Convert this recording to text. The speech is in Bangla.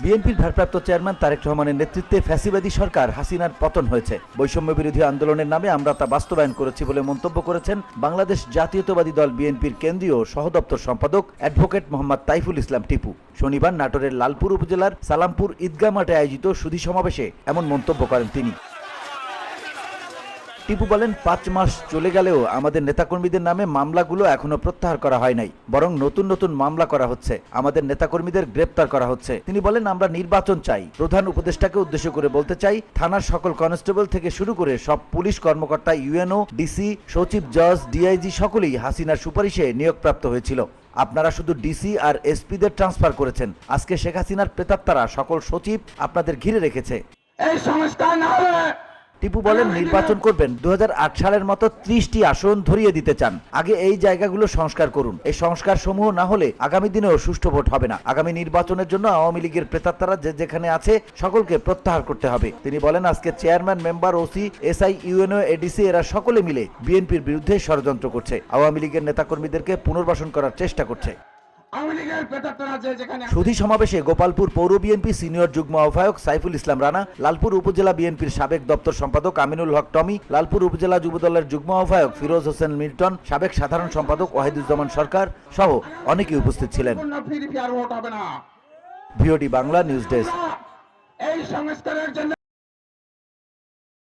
বিএনপির ভারপ্রাপ্ত চেয়ারম্যান তারেক রহমানের নেতৃত্বে ফ্যাসিবাদী সরকার হাসিনার পতন হয়েছে। বৈষম্য বিরোধী আন্দোলনের নামে আমরা তা বাস্তবায়ন করেছি বলে মন্তব্য করেছেন বাংলাদেশ জাতীয়তাবাদী দল বিএনপির কেন্দ্রীয় সহদপ্তর সম্পাদক অ্যাডভোকেট মোহাম্মদ তাইফুল ইসলাম টিপু। শনিবার নাটোরের লালপুর উপজেলার সালামপুর ঈদগাহ মাঠে আয়োজিত সুধী সমাবেশে এমন মন্তব্য করেন তিনি। টিপু বলেন, 5 মাস চলে গেলেও আমাদের নেতাকর্মীদের নামে মামলাগুলো এখনো প্রত্যাহার করা হয় নাই, বরং নতুন নতুন মামলা করা হচ্ছে, আমাদের নেতাকর্মীদের গ্রেপ্তার করা হচ্ছে। তিনি বলেন, আমরা নির্বাচন চাই। প্রধান উপদেষ্টাকে উদ্দেশ্য করে বলতে চাই, থানার সকল কনস্টেবল থেকে শুরু করে সব পুলিশ কর্মকর্তা, ইউএনও, ডিসি, সচিব, জজ, ডিআইজি সকলেই হাসিনার সুপারিশে নিয়োগপ্রাপ্ত হয়েছিল। আপনারা শুধু ডিসি আর এসপিদের ট্রান্সফার করেছেন। আজকে শেখ হাসিনার প্রেতাত্মারা সকল সচিব আপনাদের ঘিরে রেখেছে। এই সংস্কার না হলে টিপু বলেন, নির্বাচন করবেন 2008 সালের মতো 30টি আসন ধরিয়ে দিতে চান। আগে এই জায়গাগুলো সংস্কার করুন। এই সংস্কার সমূহ না হলে আগামী দিনেও সুষ্ঠু ভোট হবে না। আগামী নির্বাচনের জন্য আওয়ামী লীগের প্রেতাত্মারা যে যেখানে আছে সকলকে প্রত্যাহার করতে হবে। তিনি বলেন, আজকে chairman, member, OC, SI, UNO, ADC এরা সকলে মিলে বিএনপির বিরুদ্ধে ষড়যন্ত্র করছে। আওয়ামী লীগের নেতাকর্মীদেরকে পুনর্বাসন করার চেষ্টা করছে। সুধী সমাবেশে গোপালপুর পৌর বিএনপি সিনিয়র যুগ্ম আহ্বায়ক সাইফুল ইসলাম রানা, লালপুর উপজেলা বিএনপির সাবেক দপ্তর সম্পাদক আমিনুল হক টমি, লালপুর উপজেলা যুবদলের যুগ্ম আহ্বায়ক ফিরোজ হোসেন মিল্টন, সাবেক সাধারণ সম্পাদক ওয়াহিদুজ্জামান সরকার সহ অনেকেই উপস্থিত ছিলেন। VOD Bangla news desk.